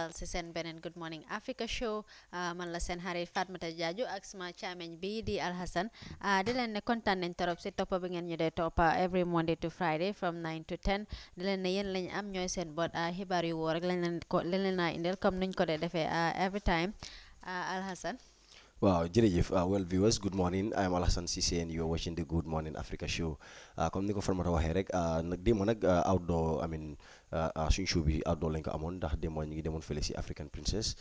dalal si seen beneen Good Morning Africa show man la seen xarit Fatmata Jaaju ak suma caameñ bi di Alhassan di leen ne kontaan nañ torop si toppa bi ngeen ñu dee toppa every Monday to Friday from 9 to 10 di leen ne yéen lañ am ñooy seen bot xibaar yu wóor rek lañ leen naa indil comme nuñ ko dee defee every time Alhassan. Wow, jërëjëf. Well, viewers, good morning. I'm Alassane Cissé and you're watching the Good Morning Africa show. Comme ni ko Farmata waxee rek nag démb nag outdoor suñu show bi outdoor lañ ko amoon ndax démb ñu ngi demoon fële si African Princess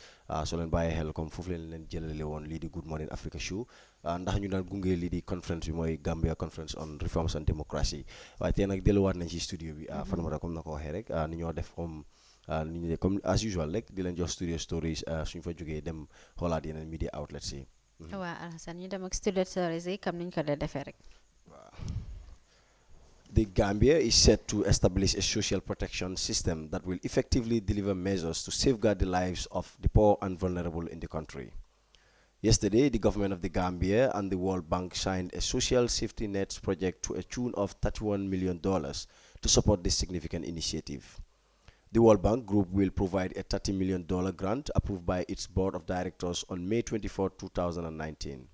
soo leen bàyyee xel comme foofu leen jëlale woon lii di Good Morning Africa show ndax ñu daan gunge lii di conference bi mooy Gambia Conference on Reforms and Democracy waaye tey nag delluwaat nañ si studio bi Farmata comme na ko waxee rek ni ñoo def ni ñu comme as usual rek di leen jox studio stories suñ fa jógee dem xoolaat yeneen media outlets yi. waa Alhassan ñu dem ak studio stories yi comme niñ ko dee defee rek. The Gambia is set to establish a social protection system that will effectively deliver measures to safeguard the lives of the poor and vulnerable in the country. Yesterday, the government of the Gambia and the World Bank signed a social safety nets project to a tune of $31 million to support this significant initiative. The World Bank Group will provide a $30 million grant approved by its board of directors on May 24, 2019.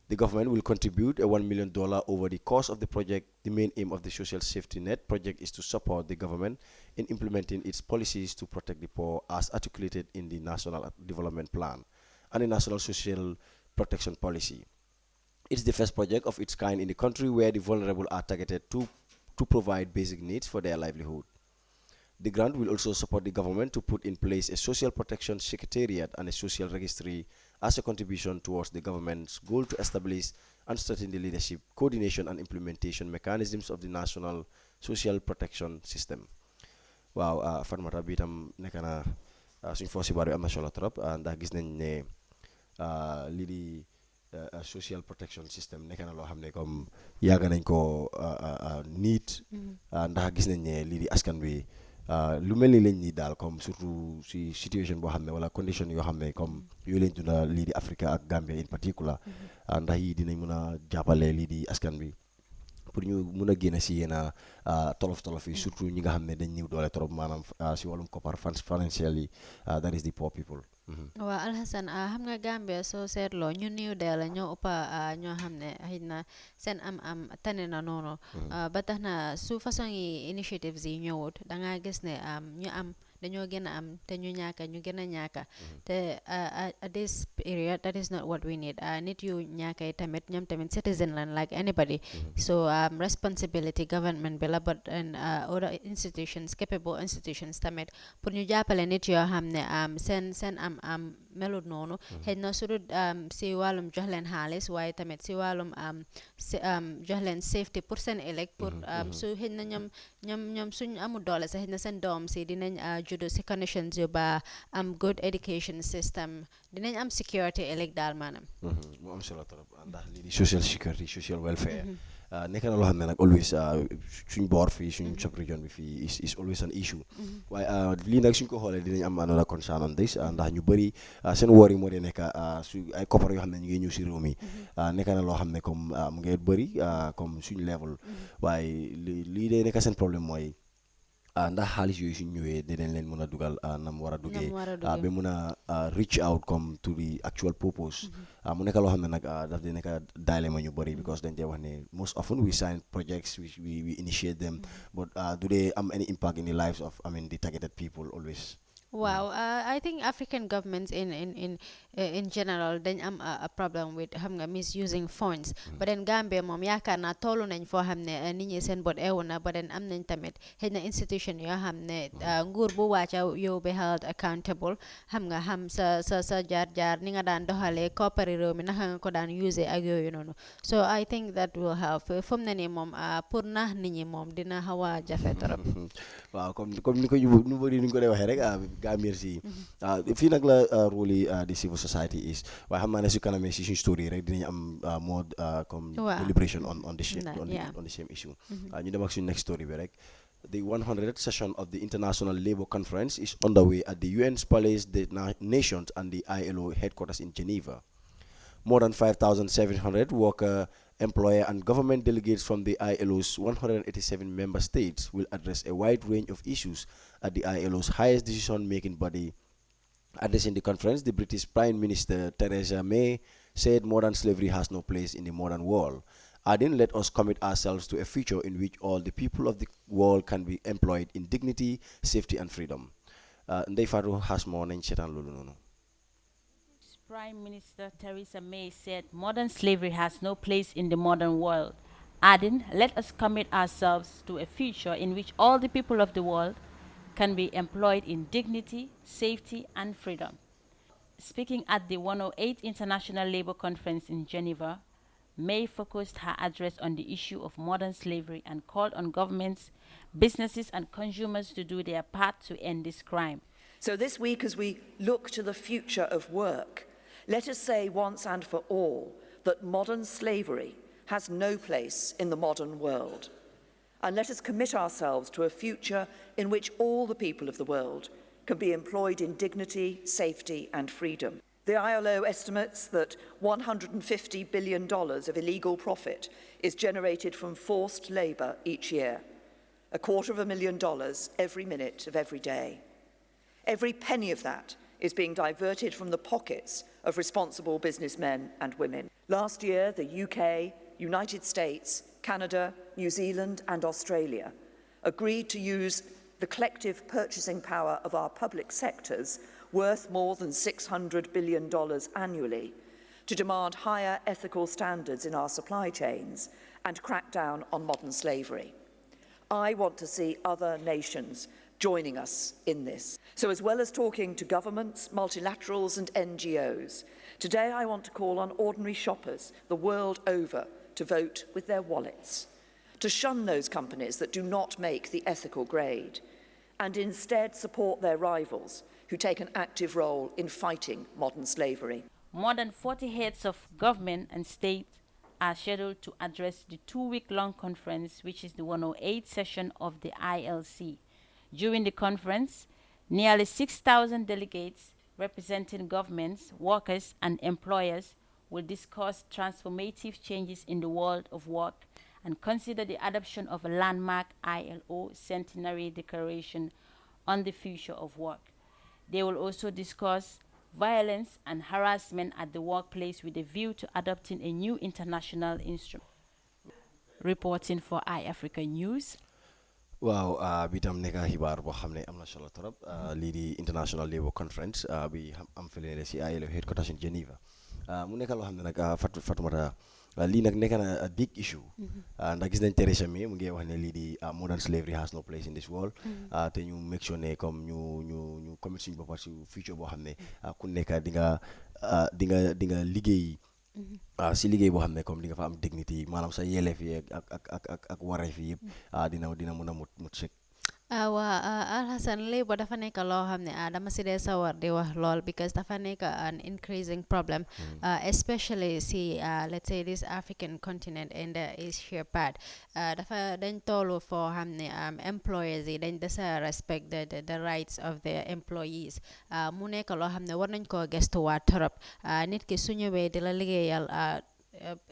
The government will contribute a $1 million over the course of the project. The main aim of the Social Safety Net project is to support the government in implementing its policies to protect the poor as articulated in the National Development Plan and the National Social Protection Policy. It's the first project of its kind in the country where the vulnerable are targeted to provide basic needs for their livelihood. The grant will also support the government to put in place a social protection secretariat and a social registry as a contribution towards the government's goal to establish and strengthen the leadership, coordination, and implementation mechanisms of the national social protection system. Wow, Fatmata bi tam nekk na suñ force xibaar bi am na solo trop ndax gis nañ ne lii di social protection system nekk na loo xam ne comme yàgg nañ ko nit ndax gis nañ ne lii di askan bi lu mel ni lañ ñi daal comme surtout si situation boo xam ne wala condition yoo xam ne comme yooyu lañ dunda lii di Africa ak Gambia in particular ndax yi dinañ mën a jàppale lii di askan bi pour ñu mun a génn si yenn tolof yi surtout ñi nga xam ne dañ ñëw doole trop maanaam si wàllum koppar financial yi that is the poor people. waa Alhassan xam nga Gambia soo seetloo ñu néew dee la ñoo ëppa ñoo xam ne xëy na seen am tane na noonu ba tax na su façon yi initiatives yi ñëwut da nga gis ne ñu am dañoo gën a am te ñu ñàkka ñu gën a ñàkka te at this period that is not what we need nit yu ñàkka yi tamit ñoom tamit citizen lan like anybody so responsibility government bi la but and other institutions capable institutions tamit pour ñu jàppale nit yoo xam ne seen am melut noonu xëy na su dul si wàllum jox leen xaalis waaye tamit si wàllum jox leen safety pour seen ëllëg pour su xëy na ñoom suñ amul doole sax xëy na seen doom si dinañ juddu si conditions yu ba am good education system dinañ am security ëllëg daal maanaam mu am solo trop ndax lii di social security social welfare nekk na loo xam ne nag always suñ boor fii suñ sub region bi fii is always an issue waaye lii nag suñ ko xoolee dinañ am another concern on this ndax ñu bëri seen woor yi moo dee nekk su ay koppar yoo xam ne ñu ngi ñëw si réew mi nekk na loo xam ne comme mu ngi bëri comme suñ level waaye lii dee nekk seen problème mooy ndax xaalis yooyu suñ ñëwee dinañ leen mën a dugal nam war a duggee ba mën a reach out comme to the actual purpose mu nekk loo xam ne nag daf di nekk dilemma ñu bëri because dañ dee wax ne most often we sign projects we initiate them but do they am any impact in the lives of the targeted people always. Wow, I think African governments in general dañ am a problem with xam nga misusing funds but then Gambia moom yaakaar naa tollu nañ foo xam ne nit ñi seen bot eewu na but then am nañ tamit xëy na institution yoo xam ne nguur bu wàcca yow be held accountable xam nga xam sa jaar-jaar ni nga daan doxalee koppari réew mi naka nga ko daan use ak yooyu noonu so I think that will help fu mu ne nii moom pour nax nit ñi moom dina xaw a jafe trop. waaw comme ni ko ñu bëri ni ñu ko dee waxee rek Gambia si fii nag la rôle yi di civil society is waaye xam naa ne si kanamee si suñu story rek dinañ am more comme deliberation on the same issue ñu dem ak suñu next story bi rek. The 100th session of the International Labour Conference is underway at the UN's Palace des Nations and the ILO headquarters in Geneva. More than 5,700 worker, employer, and government delegates from the ILO's 187 member states will address a wide range of issues at the ILO's highest decision-making body Addressing the conference, the British Prime Minister Theresa May said modern slavery has no place in the modern world, adding, "Let us commit ourselves to a future in which all the people of the world can be employed in dignity, safety, and freedom." Ndeye Fatou has more nañ seetaan loolu noonu. Prime Minister Theresa May said modern slavery has no place in the modern world, adding, "Let us commit ourselves to a future in which all the people of the world can be employed in dignity, safety, and freedom." Speaking at the 108th International Labour Conference in Geneva, May focused her address on the issue of modern slavery and called on governments, businesses, and consumers to do their part to end this crime. So this week, as we look to the future of work, let us say once and for all that modern slavery has no place in the modern world. And let us commit ourselves to a future in which all the people of the world can be employed in dignity, safety, and freedom. The ILO estimates that $150 billion of illegal profit is generated from forced labour each year, $250,000 every minute of every day. Every penny of that is being diverted from the pockets of responsible businessmen and women. Last year, the UK, United States, Canada, New Zealand, and Australia agreed to use the collective purchasing power of our public sectors, worth more than $600 billion annually, to demand higher ethical standards in our supply chains and crack down on modern slavery. I want to see other nations joining us in this. So as well as talking to governments, multilaterals, and NGOs, today I want to call on ordinary shoppers the world over to vote with their wallets, to shun those companies that do not make the ethical grade, and instead support their rivals who take an active role in fighting modern slavery. More than 40 heads of government and state are scheduled to address the 2-week-long conference, which is the 108th session of the ILC. During the conference, nearly 6,000 delegates representing governments, workers, and employers will discuss transformative changes in the world of work and consider the adoption of a landmark ILO Centenary Declaration on the future of work. They will also discuss violence and harassment at the workplace with a view to adopting a new international instrument. Reporting for iAfrica News. waaw bi tam nekk xibaar boo xam ne am na solo trop lii di International Labour Conference bi am fële si ILO headquarters in Geneva mu nekk loo xam ne nag Fatoumata lii nag nekk na a big issue ndax gis nañ Theresa May mu ngi wax ne lii di modern slavery has no place in this world te ñu make sure ne comme ñu commit suñu boppa si future boo xam ne ku nekk di nga liggéey si liggéey boo xam ne comme di nga fa am dignity maanaam sa yelleef yi ak wareef yi yëpp dina mën a mut sëkk waa Alhassan Labour dafa nekk loo xam ne dama si dee sawar di wax lool because dafa nekk an increasing problem especially si let's say this African continent and the Asia part dafa dañ toolu foo xam ne employers yi dañ desa respect the rights of their employees mu nekk loo xam ne war nañ koo gestuwaat torop nit ki su ñëwee di la liggéeyal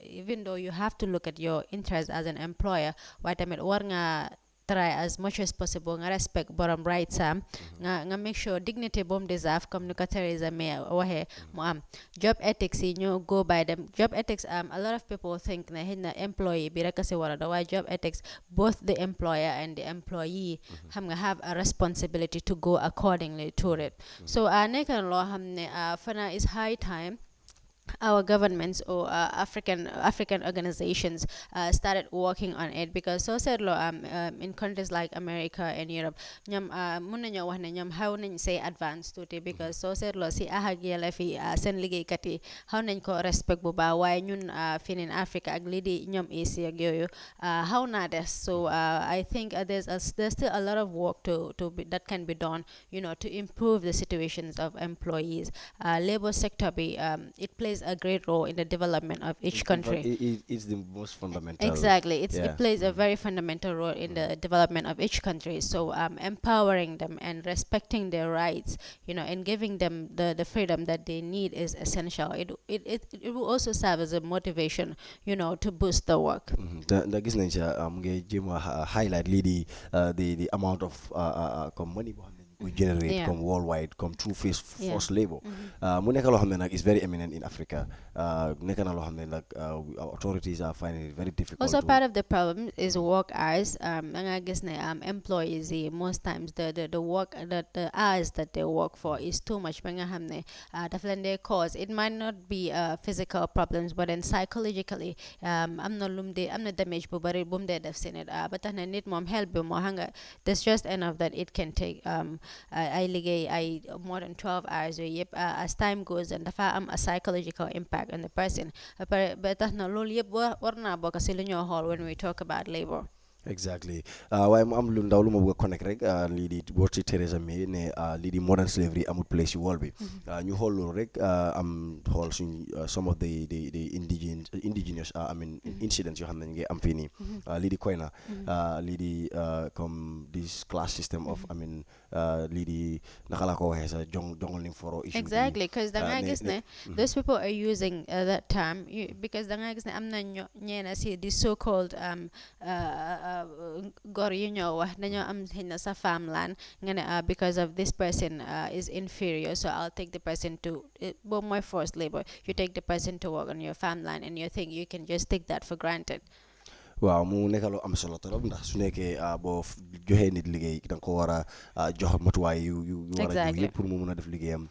even though you have to look at your interest as an employer waaye tamit war nga try as much as possible nga respect borom rights am nga make sure dignity bom deserve comme ni ko Theresa May waxee mu am job ethics yi ñu go by them job ethics a lot of people think na xëy na employee bi rek a si war a do waaye job ethics both the employer and the employee xam nga have a responsibility to go accordingly to it so nekk na loo xam ne fana is high time our governments or African organizations started working on it because so said in countries like America and Europe ñoom mun nañoo wax ne ñoom xaw nañ say advance tuuti because so said si ak yàlla fi seen liggéeykat yi xaw nañ ko respect bu baax waaye ñun fii in Africa ak lii di ñoom Asia ak yooyu xaw naa des so I think there's still a lot of work that can be done to improve the situations of employees labor sector bi it plays a great role in the development of each country. It's the most fundamental. Exactly. It plays a very fundamental role in the development of each country. So empowering them and respecting their rights, and giving them the freedom that they need is essential. It will also serve as a motivation, to boost the work. Da gis nañ sa mu ngi jéem a highlight lii di the amount of comme money boo xam ne we generate Yeah. comme worldwide comme through Yeah. forced labor mu nekk loo xam ne nag is very eminent in Africa nekk na loo xam ne nag authorities are finding it very difficult Also, to part of the problem is work hours. I guess employees most times the work that the hours that they work for is too much. Definitely cause it might not be physical problems, but then psychologically, I'm not damaged, but it boom dead. I've seen it. But I need mom help be more hunger. There's just enough that it can take. I more than 12 hours. Yep. As time goes, and the a psychological impact on the person. But that's not only when we talk about labor. exactly waaye mu am lu ndaw lu ma bëgg a connect rek lii di word ci Theresa May ne lii di modern slavery amul place ci world bi ñu xool loolu rek am xool suñ some of the indigenous I mean incidents yoo xam ne ñu ngi am fii nii lii di Koyna lii di comme this class system of I mean lii di naka laa ko waxee sax jongal ni foro issue Exactly, because those people are using that term because I'm not ñeena si the so-called gor yu ñoo wax dañoo am xëy na sa farmland nga ne because of this person is inferior, so I'll take the person to boobu mooy forced labor. You take the person to work on your farmland and you think you can just take that for granted. waaw mu nekk lu am solo trop ndax su nekkee boo joxee nit liggéey da nga ko war a jox matuwaay yu war a jiw yëpp pour mu mun a def liggéeyam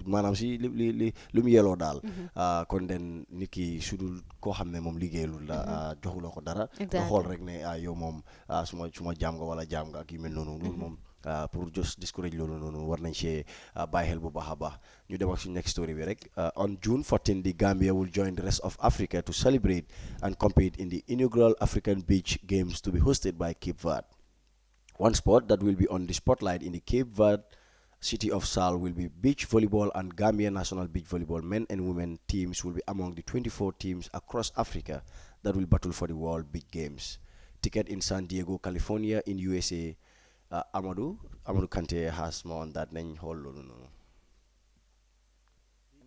maanaam si li lu mu yeloo daal kon den nit ki su dul koo xam ne moom liggéeyalul la joxuloo ko dara nga xool rek ne yow moom suma jaam nga wala jaam nga ak yu mel noonu loolu moom pour just discourage loolu noonu war nañ see bàyyi xel bu baax a baax ñu dem ak suñu next story bi rek on June 14 the Gambia will join the rest of Africa to celebrate and compete in the inaugural African Beach Games to be hosted by Cape Verde. One sport that will be on the spotlight in the Cape Verde city of Sal will be beach volleyball, and Gambia national beach volleyball men and women teams will be among the 24 teams across Africa that will battle for the World Beach Games. Ticket in San Diego, California in USA. Amadou Kante has more on that.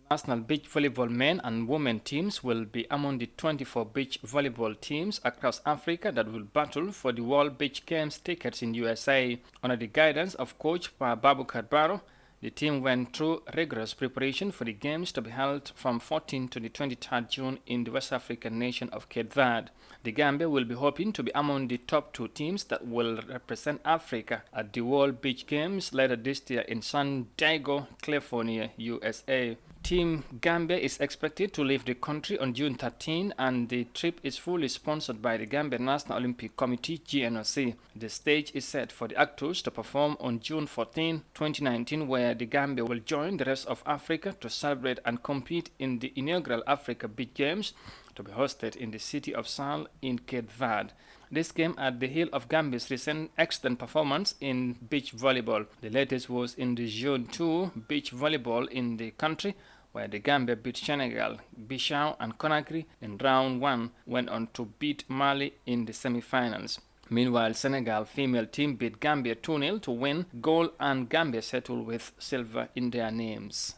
National beach volleyball men and women teams will be among the 24 beach volleyball teams across Africa that will battle for the World Beach Games tickets in USA. Under the guidance of coach Babukar Baro, the team went through rigorous preparation for the games to be held from 14 to the 23rd June in the West African nation of Cape Verde. The Gambia will be hoping to be among the top two teams that will represent Africa at the World Beach Games later this year in San Diego, California, USA. Team Gambia is expected to leave the country on June 13, and the trip is fully sponsored by the Gambia National Olympic Committee, GNOC. The stage is set for the actors to perform on June 14, 2019, where the Gambia will join the rest of Africa to celebrate and compete in the inaugural Africa Beach Games to be hosted in the city of Sal in Cape Verde. This came at the heel of Gambia's recent excellent performance in beach volleyball. The latest was in the Zone 2 beach volleyball in the country, where the Gambia beat Senegal, Bissau and Conakry in round 1, went on to beat Mali in the semi-finals. Meanwhile, Senegal female team beat Gambia 2-0 to win gold, and Gambia settled with silver in their names.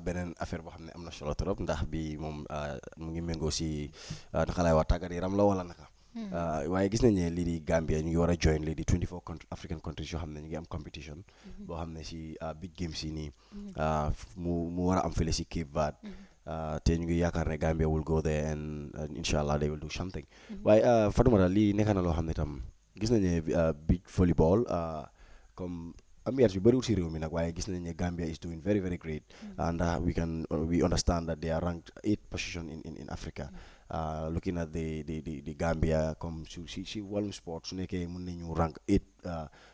beneen affaire boo xam ne am na solo trop ndax bi moom mu ngi méngoo si naka laay wax tàggat yaram la wala naka waaye gis nañ ne lii di Gambia ñu ngi war a join lii di 24 African countries yoo xam ne ñu ngi am competition boo xam ne si big games yi nii mu war a am fële si Cape Verde te ñu ngi yaakaar ne Gambia will go there and inshallah they will do something waaye Fatoumata lii nekk na loo xam ne tam gis nañ ne beach volleyball comme ambiance bi bëriwul si réew mi nag waaye gis nañ ne Gambia is doing very very great and we understand that they are ranked 8th position in Africa looking at the Gambia comme si wàllum sport su nekkee mën nañu rank 8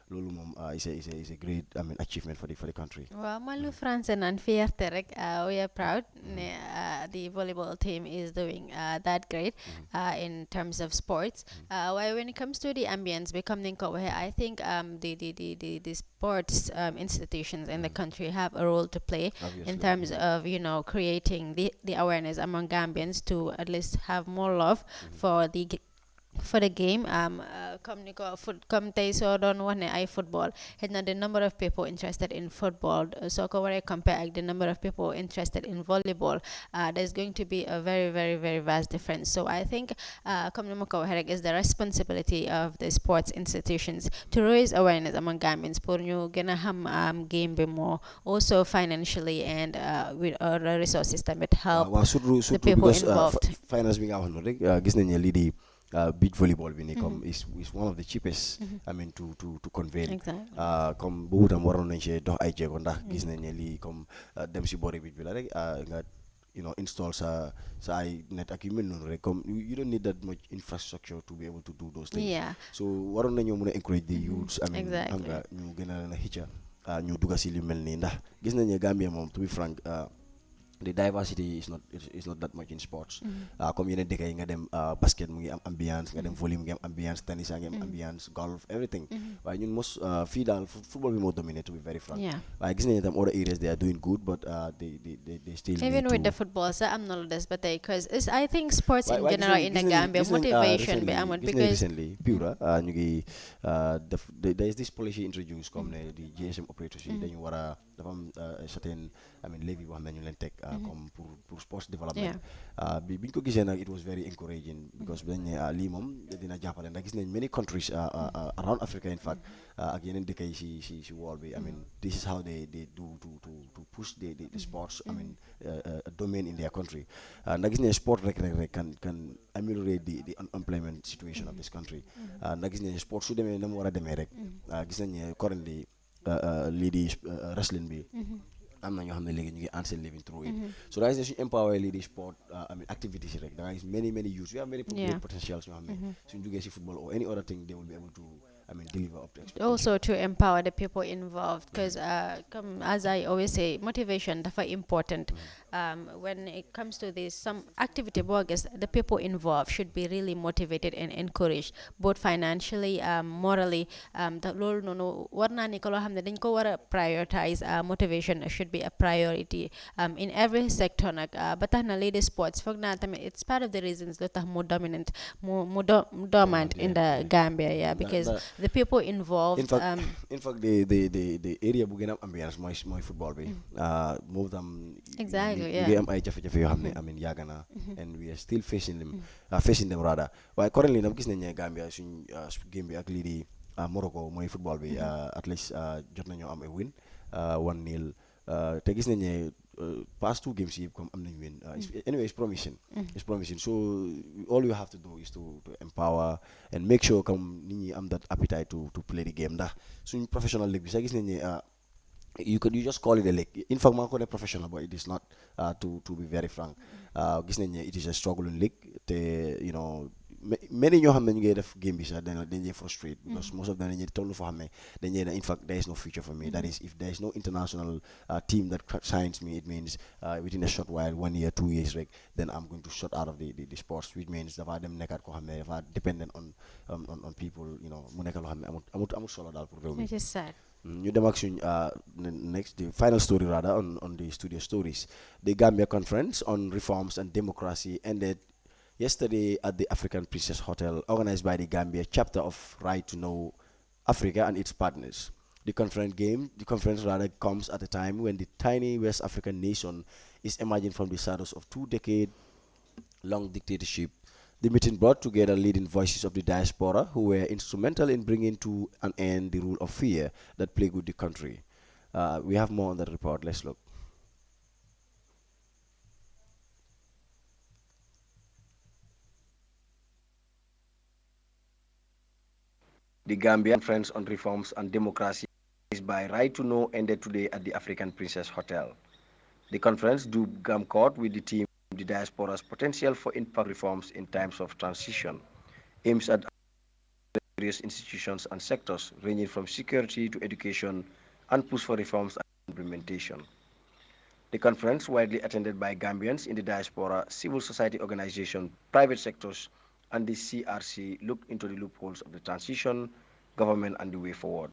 loolu moom is a great achievement for the country. Well, Malu France and fierté rek we are proud the volleyball team is doing that great in terms of sports. While when it comes to the ambience becoming I think the sports institutions in the country have a role to play. Obviously. In terms of creating the awareness among Gambians to at least have more love for the for the game come tey soo doon wax ne ay football xëy na the number of people interested in football soo ko waree compare ak the number of people interested in volleyball there's going to be a very very very vast difference. So I think comme ni ma ko waxee rek is the responsibility of the sports institutions to raise awareness among Gambians pour ñu gën a xam game bi more, also financially and with other resources tamit help waaw surtout the surtout people because involved. finance bi nga wax noonu rek gis nañ ne lii di beach volleyball bi nii comme is one of the cheapest I mean to convey Exactly. comme boobu tam waroon nañ see dox ay jéego ndax gis nañ ne lii comme dem si boori beach bi la rek nga install sa ay net ak yu mel noonu rek comme you don't need that much infrastructure to be able to do those things. Yeah. So waroon nañoo mën a encourage the youths I mean xam Exactly. nga ñu gën a leen a xicca ñu dugga si li mel nii ndax gis nañ ne Gambia moom to be frank the diversity is not that much in sports. Comme yeneen dëkk yi nga dem basket mu ngi am ambiance, nga dem volley mu ngi am ambiance, tennis a ngi am ambiance, golf, everything. Waaye ñun mos fii daal football bi moo dominate to be very frank. Yeah. Waaye gis nañu tam other areas they are doing good but they still Even need with the to. football, so I'm not this, but because I think sports in Waaye general in the Gambia motivation be amoon gis nañ because recently Pura ñu ngi there is this policy introduced comme ne di GSM operators yi dañu war a dafa am certain I mean levy boo xam ne ñu leen teg comme pour sports development bi ñu ko gisee nag it was very encouraging because dañ ne lii moom dina jàppale ndax gis nañ many countries around Africa in fact ak yeneen dëkk yi si world bi I mean this is how they do to push the sports I mean domain in their country ndax gis nañ sport rek can ameliorate the unemployment situation of this country ndax gis nañ sport su demee na mu war a demee rek gis nañ ne currently lii di wrestling bi am na ñoo xam ne léegi ñu ngi earn seen living through it so da ngay suñu empower lii di sport I mean activities yi rek da ngay gis many youths we have many great potentials ñoo xam ne suñu jógee si football or any other thing they will be able to I mean deliver up to expectation. also to empower the people involved because as I always say motivation dafa important when it comes to this some activity bogus the people involved should be really motivated and encouraged both financially morally loolu noonu war naa ni ko loo xam ne dañ ko war a prioritize motivation should be a priority in every sector nag ba tax na lady sports foog naa tamit it's part of the reasons lu tax mu dominant mu dormant in the Gambia because the people involved in fact the area bu gën a am ambiance mooy football bi moom tam exactly ñu ngi am ay jafe-jafe yoo xam ne amin yàgg na and we are still facing them rather waaye currently nag gis nañ ne Gambia suñ game bi ak lii di Morocco mooy football bi at least jot nañoo am a win 1-0 te gis nañ ne past two games yi comme am nañ win anyway it's promising so all you have to do is to empower and make sure comme nit ñi am that appetite to play the game ndax suñ professional league bi sax gis nañ ne you just call it a league in fact maa ko ne professional but it is not to be very frank gis nañ ne it is a struggling league te many ñoo xam ne ñu ngi def game bi sax dañ frustrate because most of them dañuy toll foo xam ne dañuy in fact there is no future for me that is if there is no international team that signs me it means within a short while 1 year 2 years rek then I'm going to shut out of the sports which means dafa dem nekkaat koo xam ne dafa dependent on people mu nekk loo xam ne amut solo daal pour réew mi which is sad. ñu dem ak suñ next the final story rather on the studio stories. The Gambia Conference on Reforms and Democracy ended yesterday at the African Princess Hotel, organized by the Gambia chapter of Right to Know Africa and its partners. The conference rather comes at a time when the tiny West African nation is emerging from the shadows of 2-decade-long dictatorship. The meeting brought together leading voices of the diaspora who were instrumental in bringing to an end the rule of fear that plagued the country. We have more on that report. Let's look. The Gambia Conference on Reforms and Democracy is by Right to Know ended today at the African Princess Hotel. The conference do come court with the team the diaspora's potential for impact reforms in times of transition, aims at various institutions and sectors ranging from security to education and push for reforms and implementation. The conference, widely attended by Gambians in the diaspora, civil society organizations, private sectors, and the CRC, looked into the loopholes of the transition, government, and the way forward.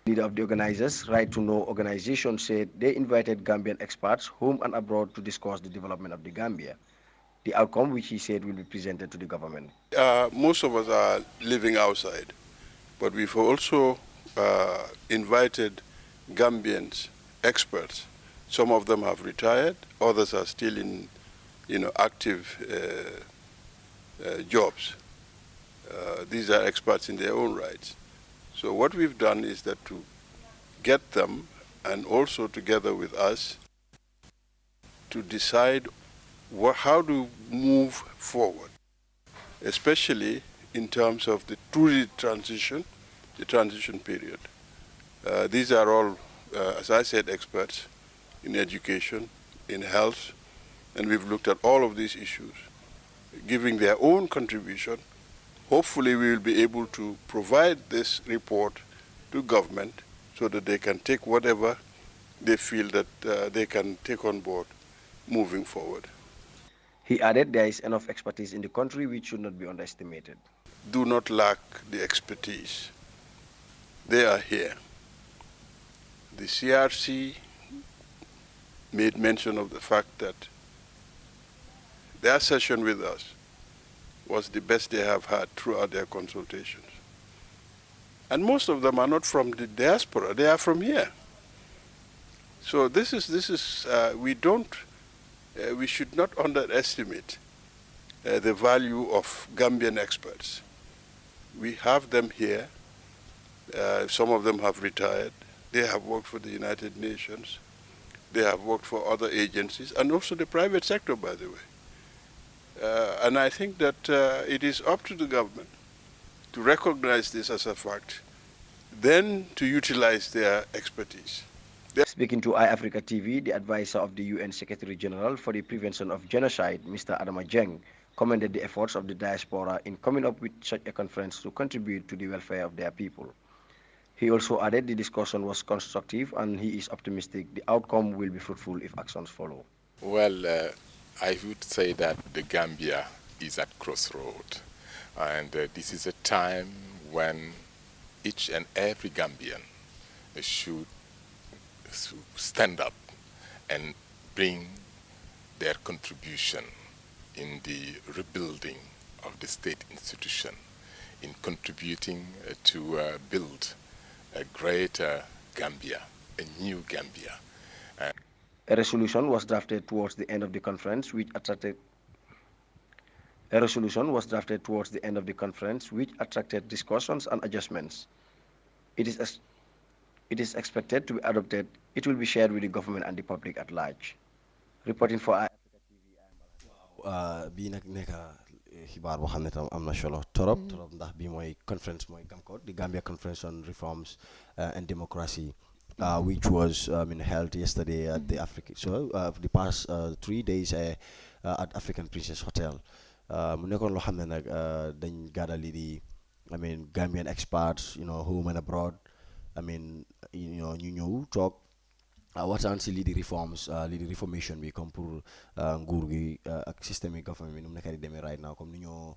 The leader of the organizers, Right to Know organization, said they invited Gambian experts home and abroad to discuss the development of the Gambia. the outcome which he said will be presented to the government. Most of us are living outside, but we've also invited Gambians, experts. Some of them have retired, others are still in, active jobs. These are experts in their own rights. So what we've done is that to get them, and also together with us, to decide how to move forward, especially in terms of the transition period. These are all, as I said, experts in education, in health, and we've looked at all of these issues, giving their own contribution. Hopefully we will be able to provide this report to government so that they can take whatever they feel that they can take on board moving forward. He added there is enough expertise in the country which should not be underestimated. Do not lack the expertise. They are here. The CRC made mention of the fact that their session with us was the best they have had throughout their consultations. And most of them are not from the diaspora, they are from here. So we should not underestimate the value of Gambian experts. We have them here. Some of them have retired. They have worked for the United Nations. They have worked for other agencies, and also the private sector, by the way. And I think that it is up to the government to recognize this as a fact, then to utilize their expertise. Speaking to iAfrica TV, the advisor of the UN Secretary General for the Prevention of Genocide, Mr. Adama Jeng, commended the efforts of the diaspora in coming up with such a conference to contribute to the welfare of their people. He also added the discussion was constructive and he is optimistic the outcome will be fruitful if actions follow. Well, I would say that the Gambia is at crossroad, and this is a time when each and every Gambian should stand up and bring their contribution in the rebuilding of the state institution, in contributing to build a greater Gambia, a new Gambia. A resolution was drafted towards the end of the conference which attracted discussions and adjustments. It is expected to be adopted. It will be shared with the government and the public at large. Reporting for iAfrica TV, bii nag nekk xibaar boo xam ne tam am na solo torop ndax bii mooy conference mooy GAMCOD, the Gambia Conference on Reforms and Democracy, which was held yesterday at the the past 3 days at African Princess Hotel. Mu nekkoon loo xam ne nag dañ gàdda lii di Gambian experts, home and abroad. ñu ñëw toog waxtaan si lii di reforms, lii di reformation bi comme pour nguur gi ak système yi government bi nu mu nekk di demee right now, comme ni ñoo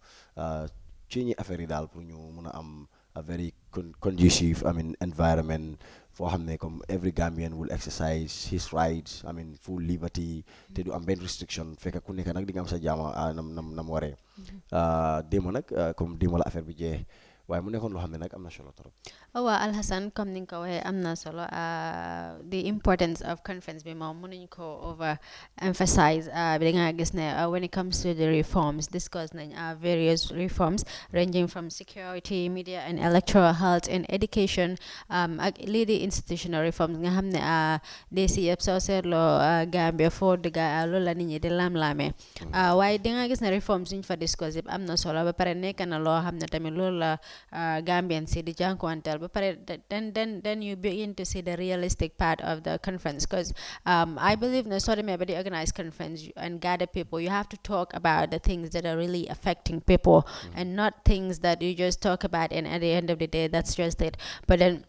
change affaire yi daal pour ñu mun a am a very conducive environment foo xam ne comme every Gambian will exercise his rights, full liberty, te du am benn restriction, fekk ku nekk nag di nga am sa jaama nam waree. Démb nag comme démb la affaire bi jeex waaye mu nekkoon loo xam ne nag am na solo trop. Waa Alhassan, comme ni nga ko waxee am na solo, the importance of conference bi moom mënuñ ko over emphasize bi nga gis ne when it comes to the reforms discuss nañ various reforms ranging from security, media and electoral health and education, ak lii di institutional reforms nga xam ne dee si yëpp soo seetloo Gambia foo dëgga loolu la nit ñi di lam-laamee, waaye di nga gis ne reforms yuñ fa discuss yëpp am na solo ba pare nekk na loo xam ne tamit loolu la Gambian si di jànkuwanteel ba pare then you begin to see the realistic part of the conference, because I believe na soo demee ba di organize conference and gather people, you have to talk about the things that are really affecting people and not things that you just talk about and at the end of the day that's just it. But then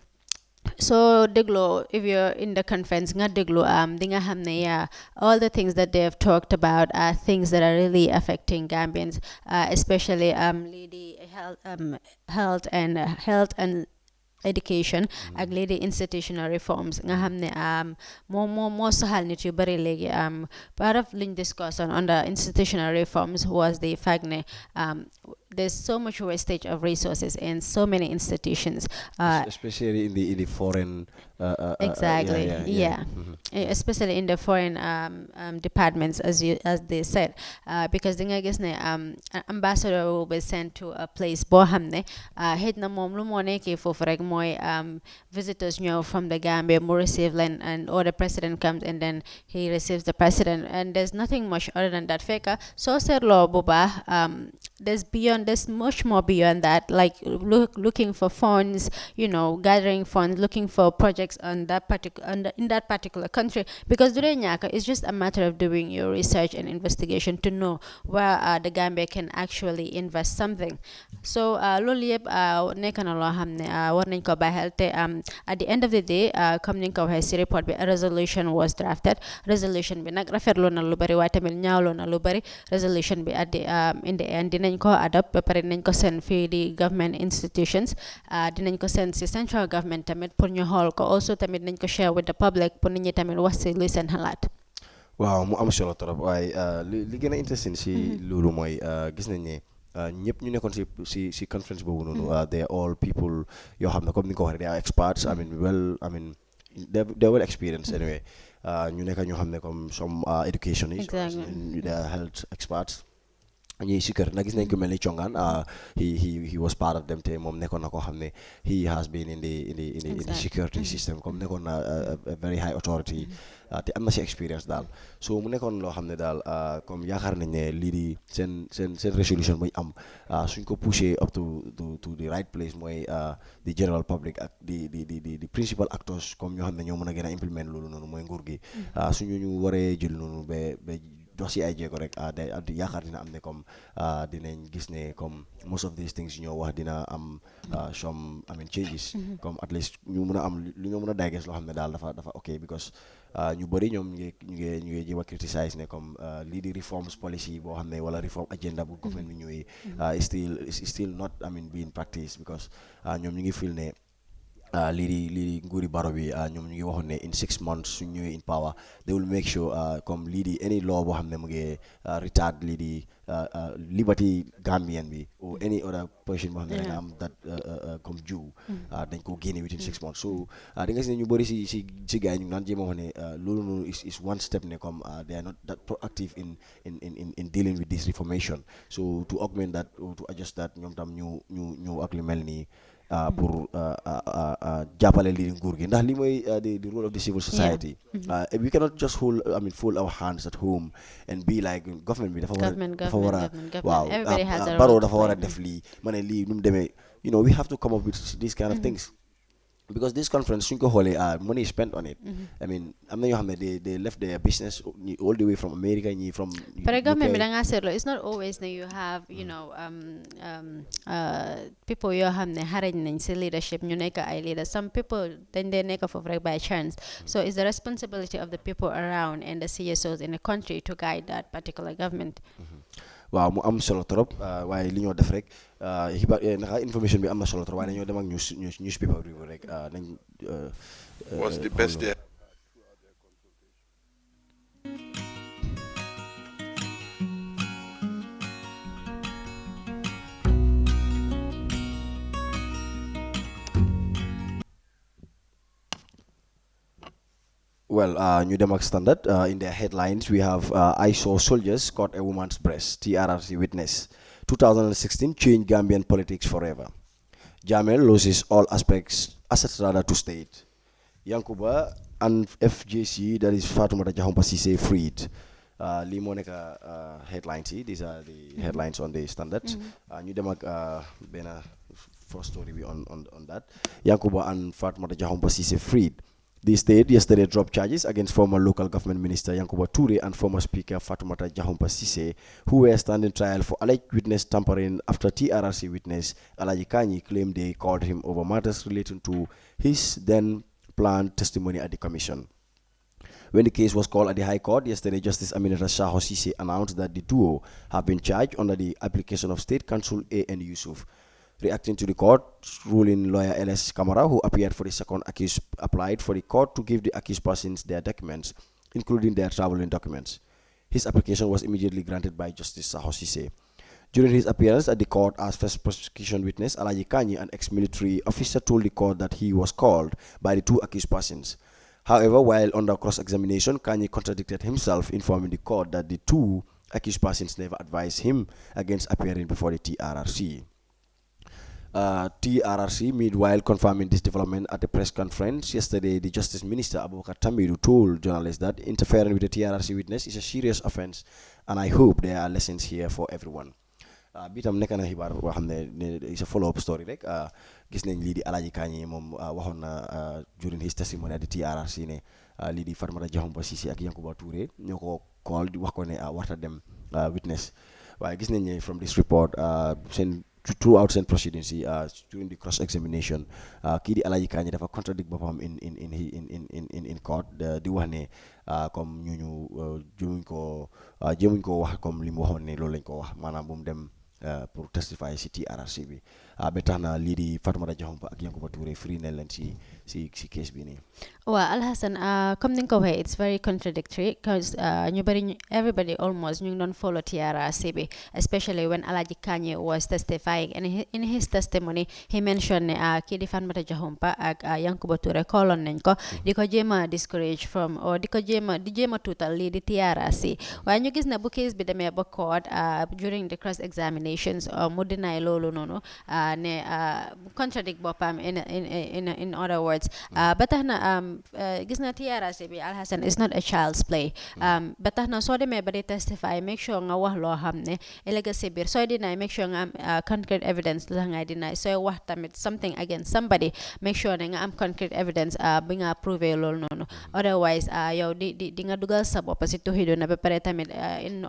so déglo, if you're in the conference nga déglo di nga xam ne all the things that they have talked about are things that are really affecting Gambians, especially lii di health and education ak lii di institutional reforms nga xam ne moo soxal nit yu bari léegi part of liñ discuss on under institutional reforms was the fact ne there's so much wastage of resources in so many institutions especially in the foreign exactly yeah. Especially in the foreign departments as they said because di nga gis ne ambassador will be sent to a place boo xam ne xëj na moom lu moo nekkee foofu rek mooy visitors ñëw from the Gambia mu receive leen and or the president comes and then he receives the president and there's nothing much other than that fekka soo seetloo bu baax there's much more beyond that, like looking for funds, gathering funds, looking for projects on that in that particular country. Because it's just a matter of doing your research and investigation to know where the Gambia can actually invest something. So loolu yëpp nekk na loo xam ne war nañ ko bàyyi xel te at the end of the day comme ni nga ko waxee si report bi a resolution was drafted. Resolution bi nag rafetlu na lu bari waaye tamit ñaawlu na lu bari. Resolution bi at the in the end dinañ ko adopt ba pare dinañ ko send fii di government institutions dinañ ko send si central government tamit pour ñu xool ko also tamit dinañ ko share with the public pour nit ñi tamit wax si luy seen xalaat. waaw mu am solo trop waaye li gën a interesting si loolu mooy gis nañ ne ñëpp ñu nekkoon si conference boobu noonu they are all people yoo xam ne comme ni nga ko waxee they are experts I mean they're well experienced anyway ñu nekk ñoo xam ne comme some educationists they are health experts ñi si kër na gis nañ ko mel ni Chongan he was part of them te moom nekkoon na koo xam ne he has been in the security system comme nekkoon na a very high authority te am na si experience daal so mu nekkoon loo xam ne daal comme yaakaar nañ ne lii di seen resolution bu ñu am suñ ko poussé up to the right place mooy the general public ak the principal actors comme ñoo xam ne ñoo mën a gën a implement loolu noonu mooy nguur gi suñu ñu waree jël noonu ba dox si ay jéego rek yaakaar dina am ne comme dinañ gis ne comme most of these things ñoo wax dina am some changes comme at least ñu mën a am lu ñoo mën a digest loo xam ne daal dafa ok because ñu bëri ñoom ñu ngi jéem a criticize ne comme lii di reforms policy boo xam ne wala reform agenda bu government bi ñëwee is still not being practiced because ñoom ñu ngi feel ne lii di nguuri baro bi ñoom ñu ngi waxoon ne in 6 months suñ ñëwee in power they will make sure comme lii di any law boo xam ne mu ngi retard lii di liberty Gambian bi or any other position boo xam ne da nga am that comme jiw dañ ko génne within 6 months so da nga gis ne ñu bëri si gars yi ñu ngi naan jéem a wax ne loolu noonu is one step ne comme they are not that proactive in dealing with this reformation so to augment that or to adjust that ñoom tam ñu ak li mel nii pour jàppale lii nguur gi ndax li mooy the role of the civil society we cannot just fold our hands at home and be like government bi dafa war a waaw Barrow dafa war a def lii ma ne lii nu mu demee we have to come up with these kind of things because this conference suñ ko xoolee money is spent on it am na ñoo xam ne they left their business all the way from America ñi from but government bi da ngaa seetlu it's not always that you have people yoo xam ne xarañ nañ si leadership ñu nekk ay leaders some people dañ dee nekk foofu rek by chance so it's the responsibility of the people around and the CSOs in the country to guide that particular government waaw mu am solo trop waaye li ñoo def rek xibaar naka information bi am na solo trop waaye dañoo dem ak newspaper review rek nañ what's the best day Well, New Denmark Standard, in their headlines, we have I saw soldiers caught a woman's breast, TRRC witness. 2016 changed Gambian politics forever. Jammeh loses all assets rather to state. Yankuba and FJC, that is Fatoumata Jahompa Cissé, freed. Limoneka headlines, these are the headlines on the Standard. New Denmark, bena first story on that. Yankuba and Fatoumata Jahompa Cissé, freed. The state yesterday dropped charges against former local government minister Yankuba Toure and former speaker Fatoumata Jahompa Cissé, who were standing trial for alleged witness tampering after TRRC witness Alaji Kanyi claimed they called him over matters relating to his then planned testimony at the commission. When the case was called at the High Court yesterday, Justice Aminata Shaho Cissé announced that the duo have been charged under the application of State Counsel A.N. Yusuf. Reacting to the court's ruling, lawyer L.S. Kamara, who appeared for the second accused, applied for the court to give the accused persons their documents, including their traveling documents. His application was immediately granted by Justice Sahosise. During his appearance at the court as first prosecution witness, Alaji Kanyi, an ex-military officer, told the court that he was called by the two accused persons. However, while under cross-examination, Kanyi contradicted himself, informing the court that the two accused persons never advised him against appearing before the TRRC. TRRC, meanwhile, confirming this development at a press conference yesterday, the Justice Minister Abubakar Tamiru told journalists that interfering with the TRRC witness is a serious offense, and I hope there are lessons here for everyone. Bitam nekk na xibaar boo xam ne is a follow up story rek gis nañ lii di Alaaji Kanye moom waxoon na during his testimony at the TRRC ne lii di Fatoumatta Jahumpa Ceesay ak Yankuba Touré ñoo ko call di wax ko ne warta dem witness waaye gis nañ ne from this report seen throughout seen proceedings during the cross examination kii di Alaaji Kanye dafa contradict boppam in court di wax ne comme ñu jéemuñ ko wax comme li mu waxoon ne loolu lañ ko wax maanaam bu mu dem pour testify si TRRC bi ba tax na lii di Fatoumatta Jahumpa ak Yankuba Touré free ne leen si case bi nii. Well, Alhassan, comme ni nga ko waxee, it's very contradictory because everybody almost ñu ngi doon follow TRRC bi, especially when Alaaji Kanye was testifying, and in his testimony he mentioned ne kii di Fatoumatta Jahumpa ak Yankuba Touré kolon nañ ko di ko jéem a discourage from or di jéem a tuutal lii di TRRC waaye ñu gis ne bu case bi demee ba court during the cross examinations mu deny loolu noonu ne contradict boppam in other words ba tax na gis na TRRC bi Alhassan is not a child's play ba tax na soo demee ba di testify make sure nga wax loo xam ne ëllëg si biir sooy deny make sure nga am concrete evidence la ngay deny sooy wax tamit something against somebody make sure ne nga am concrete evidence bi nga prouvé loolu noonu otherwise yow di nga dugal sa bopp si tuxidu na ba pare tamit in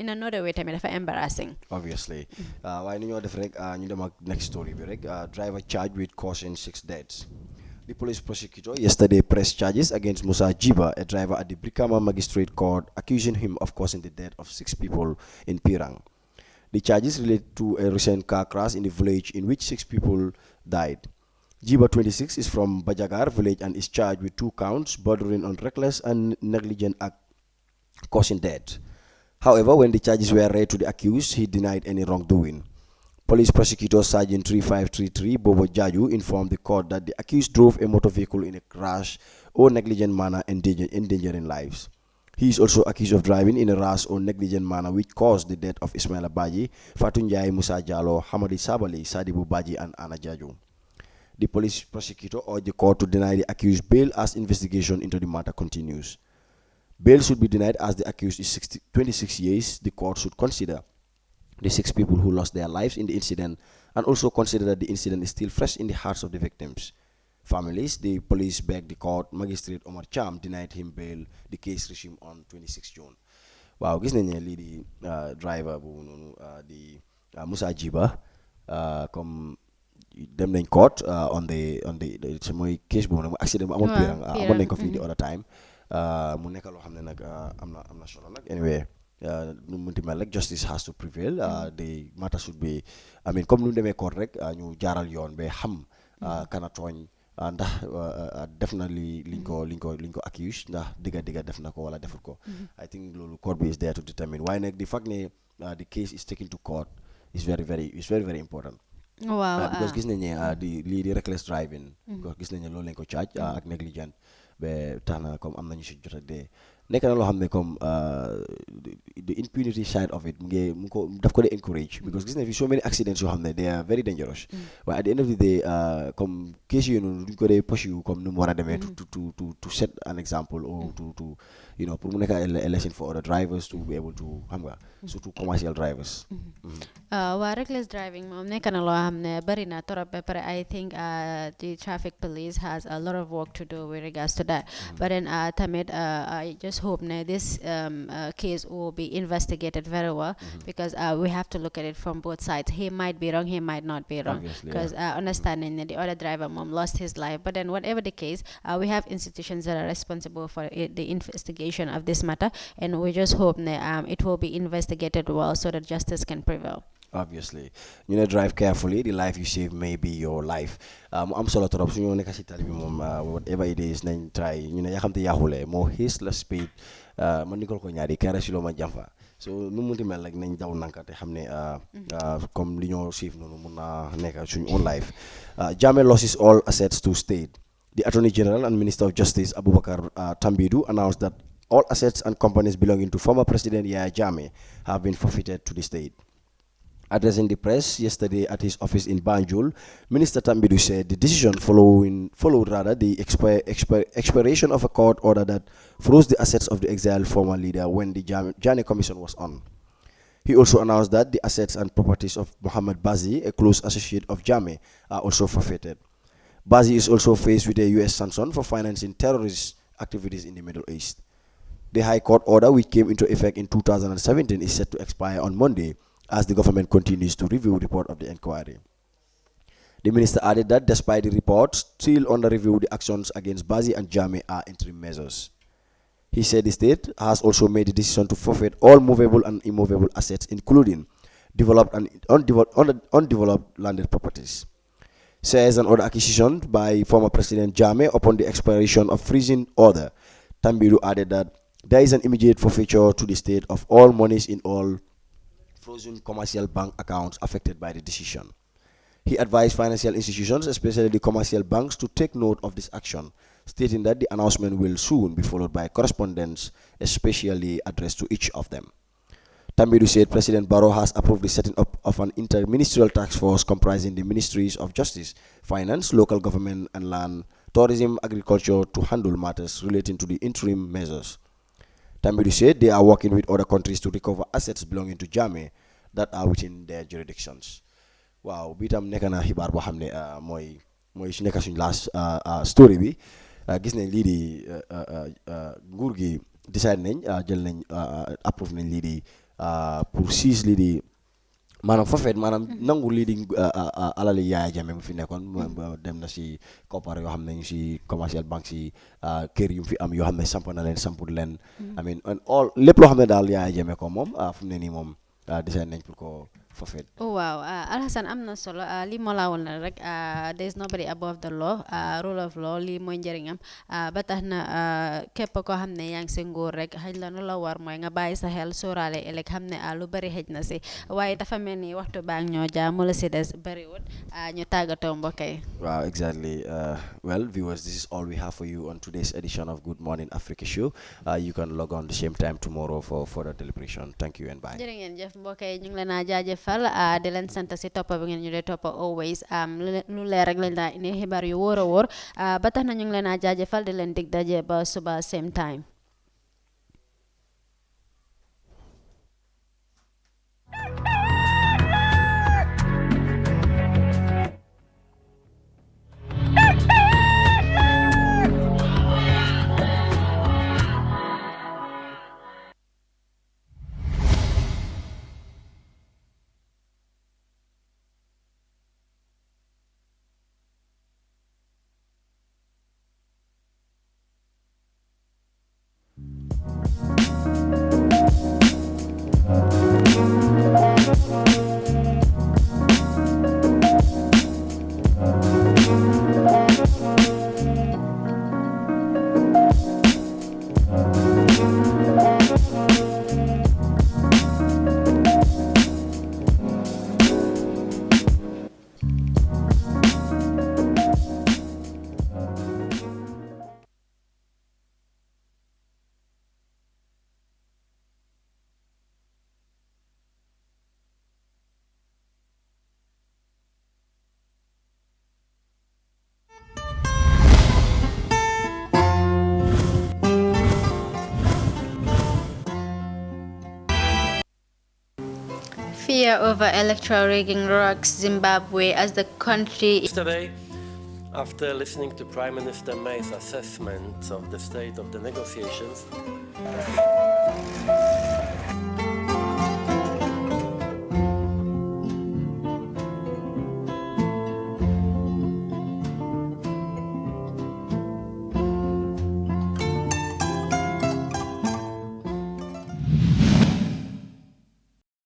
another way tamit dafa embarrassing Obviously waaye ni ñoo def rek ñu dem ak next story bi rek driver charged with causing 6 deaths. The police prosecutor yesterday pressed charges against Musa Jiba, a driver at the Brikama Magistrate Court, accusing him of causing the death of 6 people in Pirang. The charges relate to a recent car crash in the village in which 6 people died. Jiba, 26, is from Bajagar village and is charged with 2 counts bordering on reckless and negligent act causing death. However, when the charges were read to the accused, he denied any wrongdoing. Police Prosecutor Sergeant 3533 Bobo Jaju informed the court that the accused drove a motor vehicle in a rash or negligent manner endangering lives. He is also accused of driving in a rash or negligent manner which caused the death of Ismaila Baji, Fatunjai Musa Jalo, Hamadi Sabali, Sadibu Baji and Anna Jaju. The police prosecutor urged the court to deny the accused bail as investigation into the matter continues. Bail should be denied as the accused is 26 years. The court should consider the 6 people who lost their lives in the incident and also consider that the incident is still fresh in the hearts of the victims. Families, the police begged the court, Magistrate Omar Cham denied him bail. The case resumed on 26 June. Wow, gis nañ ne lii di driver bu noonu di Musa Jiba comme dem nañ court on the mooy case boobu nag mu accident bu amoon Pirang amoon nañ ko fii the other time mu nekk loo xam ne nag am na solo nag anyway justice has to prevail. The matter should be, I mean, comme nu demee court rek ñu jaaral yoon ba xam kana tooñ ndax definitely liñ ko accuse ndax digga def na ko wala defut ko. I think loolu court bi is there to determine. Waaye nag the fact ne the case is taken to court is very very important. Wow. Because gis nañ ne di reckless driving. Because gis nañ ne loolu lañ ko charge ak negligent ba tax na comme am nañu si jot a dee. Nekk na loo xam ne comme the impunity side of it mu ko daf ko dee encourage because gis na fi so many accidents yoo xam ne they are very dangerous waaye at the end of the day comme case yooyu noonu duñ ko dee pursue comme nu mu war a demee to set an example or to you know pour mu nekk a lesson for other drivers to be able to xam nga surtout commercial drivers. waa reckless driving moom nekk na loo xam ne bari na torop ba pare I think the traffic police has a lot of work to do with regards to that but then tamit I just hope this case will be investigated very well because we have to look at it from both sides. He might be wrong, he might not be wrong because understanding that the other driver mom lost his life but then whatever the case we have institutions that are responsible for the investigation of this matter and we just hope it will be investigated well so that justice can prevail. Obviously, drive carefully. The life you save may be your life. I'm solo torop suñu nekk ci tali bi moom whatever it is nañ try yaa xam te yaaxule moo his la speed man nikol ko ñaari kara silo ma jamfa so nu munti mel rek nañ daw nanka te xam ne comme li ñoo siif noonu mun na nekk suñu own life. Jammeh loses all assets to state. The Attorney General and Minister of Justice Abubakar Tambidu announced that all assets and companies belonging to former President Yahya Jammeh have been forfeited to the state. Addressing the press yesterday at his office in Banjul, Minister Tambidu said the decision followed the expiration of a court order that froze the assets of the exiled former leader when the Jammeh Commission was on. He also announced that the assets and properties of Mohammed Bazi, a close associate of Jammeh, are also forfeited. Bazi is also faced with a U.S. sanction for financing terrorist activities in the Middle East. The High Court order, which came into effect in 2017, is set to expire on Monday as the government continues to review the report of the inquiry. The minister added that despite the report still under review, the actions against Bazi and Jammeh are interim measures. He said the state has also made the decision to forfeit all movable and immovable assets, including developed and undeveloped landed properties. Shares and other acquisitions by former President Jammeh upon the expiration of freezing order. Tambiru added that there is an immediate forfeiture to the state of all monies in all frozen commercial bank accounts affected by the decision. He advised financial institutions, especially the commercial banks, to take note of this action, stating that the announcement will soon be followed by correspondence, especially addressed to each of them. Tambidu said President Barrow has approved the setting up of an inter-ministerial task force comprising the Ministries of Justice, Finance, Local Government and Land, Tourism, Agriculture to handle matters relating to the interim measures. Tambidu said they are working with other countries to recover assets belonging to Jammeh that are within their jurisdictions. Wow, bi tam nekk na xibaar boo xam ne mooy su nekk suñu last story bi gis nañ lii di nguur gi decide nañ jël nañ approve nañ lii di pour seize lii di maanaam forfait maanaam nangu lii di alali Yaya Jammeh mu fi nekkoon dem na si koppar yoo xam ne ñu si commercial bank si kër yu mu fi am yoo xam ne samp na leen samput leen I mean all lépp loo xam ne daal Yaya Jammeh ko moom fu mu ne nii moom design nañ pour ko forfait. Oh wow, Alhassan am na solo li moo laa woon na rek there is nobody above the law rule of law lii mooy njëriñam ba tax na képp koo xam ne yaa ngi si nguur rek xëy la nu la war mooy nga bàyyi sa xel sóoraale ëllëg xam ne lu bari xëj na si waaye dafa mel ni waxtu baa ngi ñoo jaa mu la si des bariwut ñu tàggatoo mbokk yi. Wow, exactly. Well, viewers, this is all we have for you on today's edition of Good Morning Africa Show. You can log on the same time tomorrow for further deliberation. Thank you and bye. jërë ngeen jëf mbokk yi ñu ngi leen a jaajëfal di leen sant si toppa bi ngeen ñu dee toppa always lu leer rek lañ laa indi xibaar yu wóor a wóor ba tax na ñu ngi leen a jaajëfal di leen dig daje ba suba same time. Fear over electoral rigging rocks Zimbabwe as the country. Yesterday, after listening to Prime Minister May's assessment of the state of the negotiations,